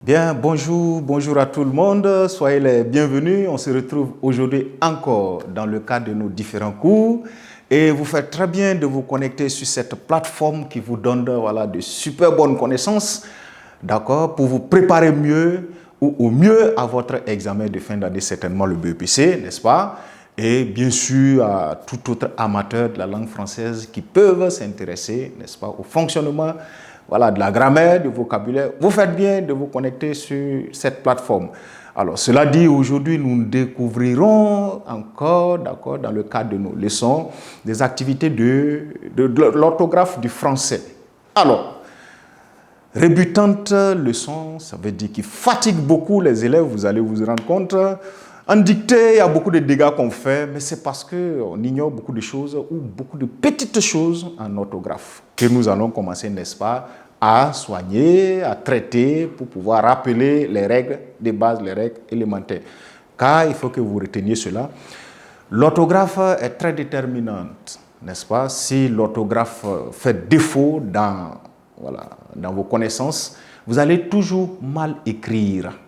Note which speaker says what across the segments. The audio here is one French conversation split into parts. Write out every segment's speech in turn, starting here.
Speaker 1: Bien, bonjour à tout le monde, soyez les bienvenus. On se retrouve aujourd'hui encore dans le cadre de nos différents cours et vous faites très bien de vous connecter sur cette plateforme qui vous donne de super bonnes connaissances, d'accord, pour vous préparer mieux ou au mieux à votre examen de fin d'année, certainement le BEPC, n'est-ce pas? Et bien sûr à tout autre amateur de la langue française qui peuvent s'intéresser, n'est-ce pas, au fonctionnement de la grammaire, du vocabulaire. Vous faites bien de vous connecter sur cette plateforme. Alors, cela dit, aujourd'hui, nous découvrirons encore, d'accord, dans le cadre de nos leçons, des activités de l'orthographe du français. Alors, rébutante leçon, ça veut dire qu'il fatigue beaucoup les élèves, vous allez vous rendre compte. En dictée, il y a beaucoup de dégâts qu'on fait, mais c'est parce qu'on ignore beaucoup de choses ou beaucoup de petites choses en orthographe que nous allons commencer, n'est-ce pas, à soigner, à traiter pour pouvoir rappeler les règles de base, les règles élémentaires. Car il faut que vous reteniez cela. L'orthographe est très déterminante, n'est-ce pas? Si l'orthographe fait défaut dans vos connaissances, vous allez toujours mal écrire.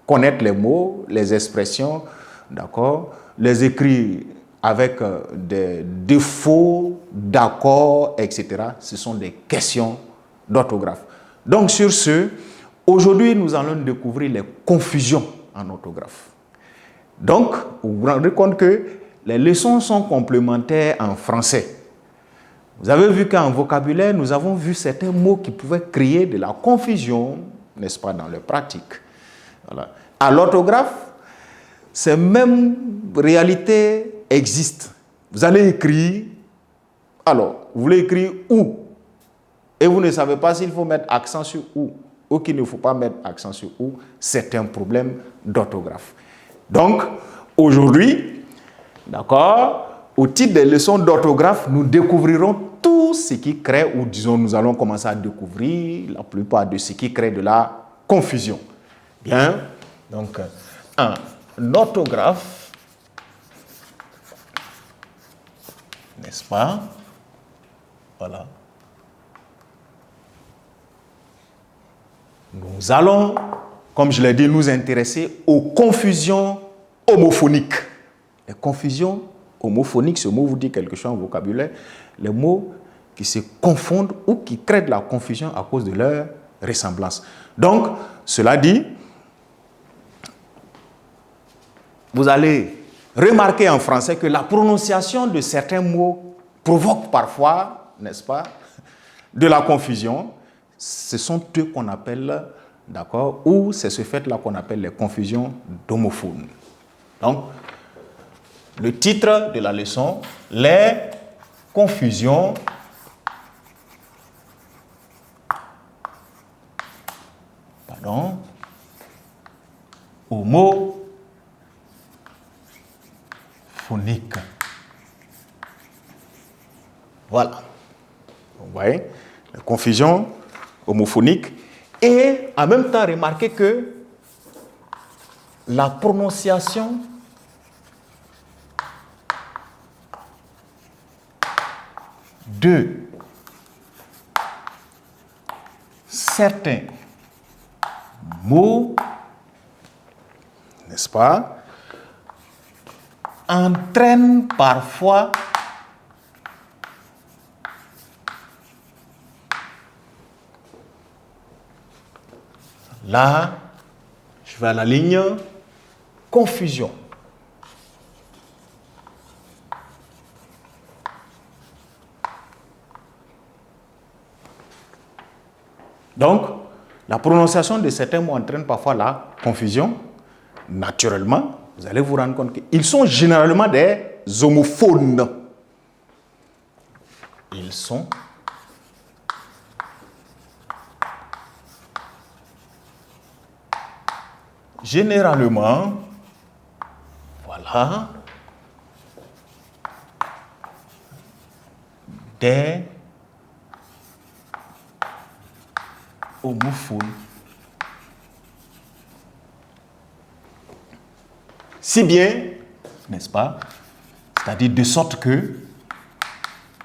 Speaker 1: Connaître les mots, les expressions, d'accord, les écrire avec des défauts d'accords, etc. Ce sont des questions d'orthographe. Donc sur ce, aujourd'hui nous allons découvrir les confusions en orthographe. Donc, vous vous rendez compte que les leçons sont complémentaires en français. Vous avez vu qu'en vocabulaire, nous avons vu certains mots qui pouvaient créer de la confusion, n'est-ce pas, dans leur pratique. Voilà. À l'orthographe, ces mêmes réalités existent. Vous allez écrire, alors, vous voulez écrire ou, et vous ne savez pas s'il faut mettre accent sur ou qu'il ne faut pas mettre accent sur ou, c'est un problème d'orthographe. Donc, aujourd'hui, d'accord, au titre des leçons d'orthographe, nous découvrirons tout ce qui crée, ou disons, nous allons commencer à découvrir la plupart de ce qui crée de la confusion. Bien, donc, en orthographe, n'est-ce pas? Voilà. Nous allons, comme je l'ai dit, nous intéresser aux confusions homophoniques. Les confusions homophoniques, ce mot vous dit quelque chose en vocabulaire, les mots qui se confondent ou qui créent de la confusion à cause de leur ressemblance. Donc, cela dit, vous allez remarquer en français que la prononciation de certains mots provoque parfois, n'est-ce pas, de la confusion. Ce sont eux qu'on appelle, d'accord, ou c'est ce fait-là qu'on appelle les confusions d'homophones. Donc, le titre de la leçon, les confusions homophoniques. Voilà. Vous voyez, les confusions homophoniques. Et en même temps, remarquez que la prononciation de certains mots, n'est-ce pas, entraîne parfois là, je vais à la ligne confusion. Donc, la prononciation de certains mots entraîne parfois la confusion. Naturellement, vous allez vous rendre compte qu'ils sont généralement des homophones. Ils sont généralement, voilà, des homophones. Si bien, n'est-ce pas, c'est-à-dire de sorte que,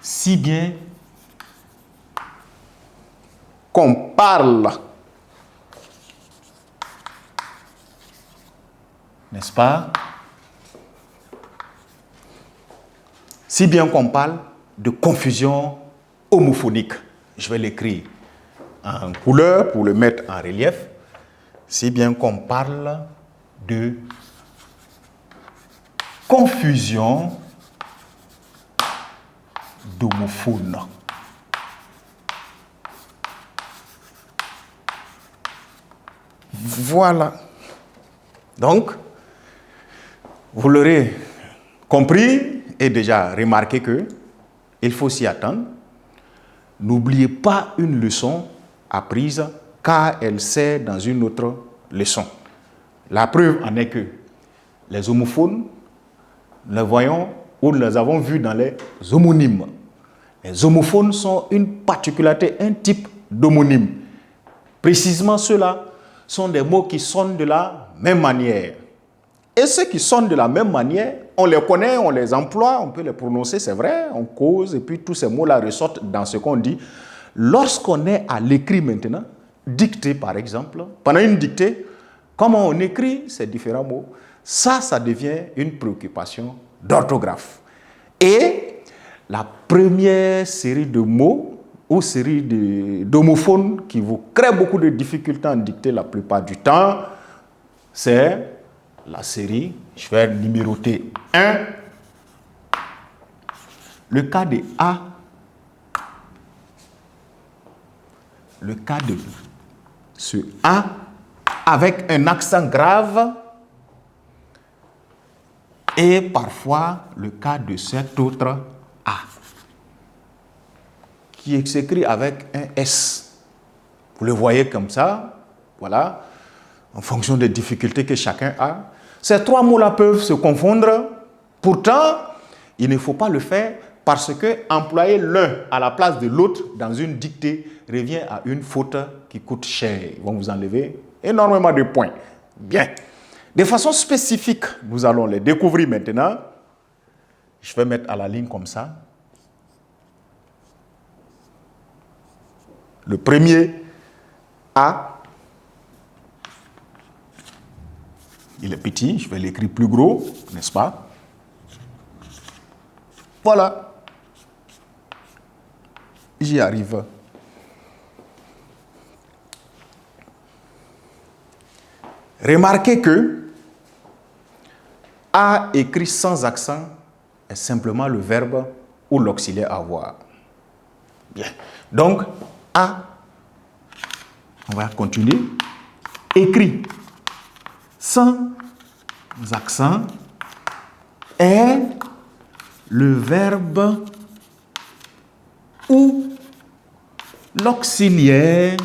Speaker 1: si bien qu'on parle n'est-ce pas? Si bien qu'on parle de confusion homophonique, je vais l'écrire en couleur pour le mettre en relief, si bien qu'on parle de confusion d'homophones. Voilà. Donc, vous l'aurez compris et déjà remarqué que il faut s'y attendre. N'oubliez pas une leçon apprise car elle sert dans une autre leçon. La preuve en est que les homophones, nous les voyons ou nous les avons vus dans les homonymes. Les homophones sont une particularité, un type d'homonyme. Précisément ceux-là sont des mots qui sonnent de la même manière. Et ceux qui sonnent de la même manière, on les connaît, on les emploie, on peut les prononcer, c'est vrai, on cause, et puis tous ces mots-là ressortent dans ce qu'on dit. Lorsqu'on est à l'écrit maintenant, dictée par exemple, pendant une dictée, comment on écrit ces différents mots, ça devient une préoccupation d'orthographe. Et la première série de mots ou série d'homophones qui vous crée beaucoup de difficultés en dictée la plupart du temps, c'est la série, je vais numéroter 1, le cas de A, le cas de ce A avec un accent grave et parfois le cas de cet autre A qui s'écrit avec un S. Vous le voyez comme ça, voilà, en fonction des difficultés que chacun a. Ces trois mots-là peuvent se confondre. Pourtant, il ne faut pas le faire parce que employer l'un à la place de l'autre dans une dictée revient à une faute qui coûte cher. Ils vont vous enlever énormément de points. Bien. De façon spécifique, nous allons les découvrir maintenant. Je vais mettre à la ligne comme ça. Le premier A, il est petit, je vais l'écrire plus gros, n'est-ce pas? Voilà. J'y arrive. Remarquez que A écrit sans accent est simplement le verbe ou l'auxiliaire avoir. Bien. Donc, A, on va continuer, écrit sans accent est le verbe ou l'auxiliaire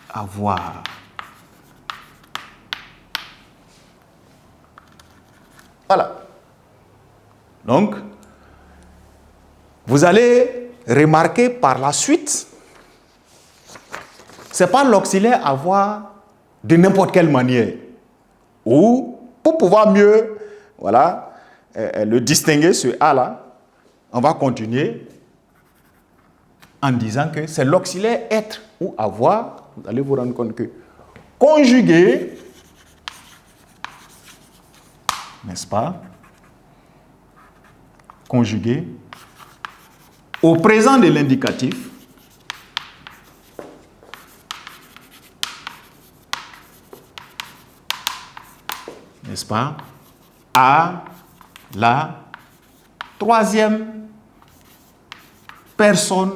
Speaker 1: avoir. Voilà. Donc, vous allez remarquer par la suite, ce n'est pas l'auxiliaire avoir de n'importe quelle manière. Ou, pour pouvoir mieux voilà, le distinguer, ce A-là, on va continuer en disant que c'est l'auxiliaire être ou avoir. Vous allez vous rendre compte que conjugué, n'est-ce pas? Conjugué au présent de l'indicatif, n'est-ce pas? À la troisième personne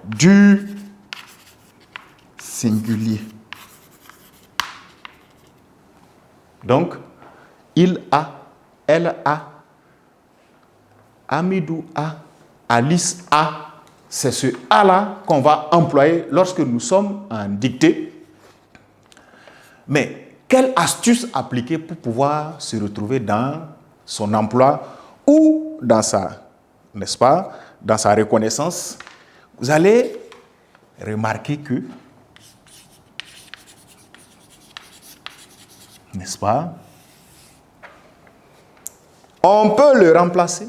Speaker 1: du singulier. Donc, il a, elle a, Amidou a, Alice a. C'est ce A-là qu'on va employer lorsque nous sommes en dictée. Mais quelle astuce appliquer pour pouvoir se retrouver dans son emploi ou dans sa, n'est-ce pas, dans sa reconnaissance? Vous allez remarquer que, n'est-ce pas, On peut le remplacer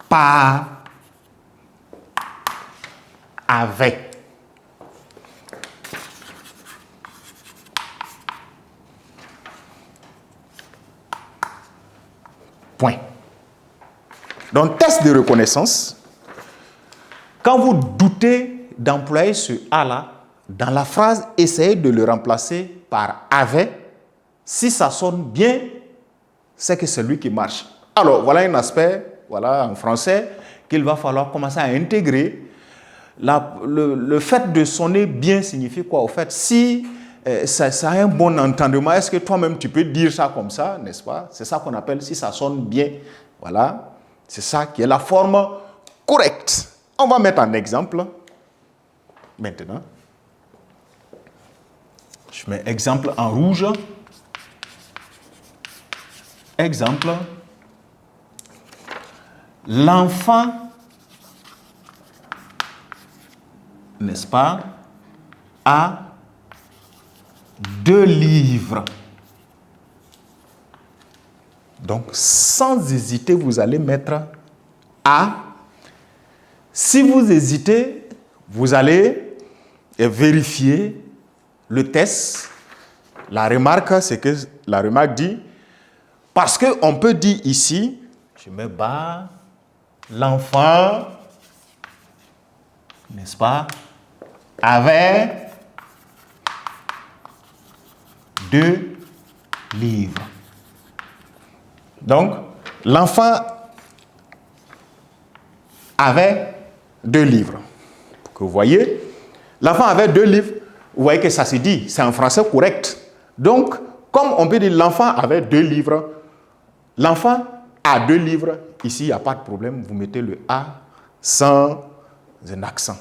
Speaker 1: par avait. Point. Donc, test de reconnaissance. Quand vous doutez d'employer ce A-là, dans la phrase, essayez de le remplacer par avait. Si ça sonne bien, c'est que c'est lui qui marche. Alors, voilà un aspect, voilà en français, qu'il va falloir commencer à intégrer. Le fait de sonner bien signifie quoi? Au fait, si ça a un bon entendement, est-ce que toi-même tu peux dire ça comme ça, n'est-ce pas? C'est ça qu'on appelle si ça sonne bien. Voilà, c'est ça qui est la forme correcte. On va mettre un exemple maintenant. Je mets exemple en rouge. Exemple. L'enfant, n'est-ce pas, a 2 livres. Donc, sans hésiter, vous allez mettre A. Si vous hésitez, vous allez vérifier le test. La remarque, c'est que la remarque dit, parce qu'on peut dire ici, je mets bas, l'enfant, n'est-ce pas, avait 2 livres. Donc, l'enfant avait 2 livres. Pour que vous voyez, l'enfant avait 2 livres. Vous voyez que ça se dit, c'est en français correct. Donc, comme on peut dire l'enfant avait 2 livres, l'enfant a 2 livres, ici il n'y a pas de problème, vous mettez le A sans un accent.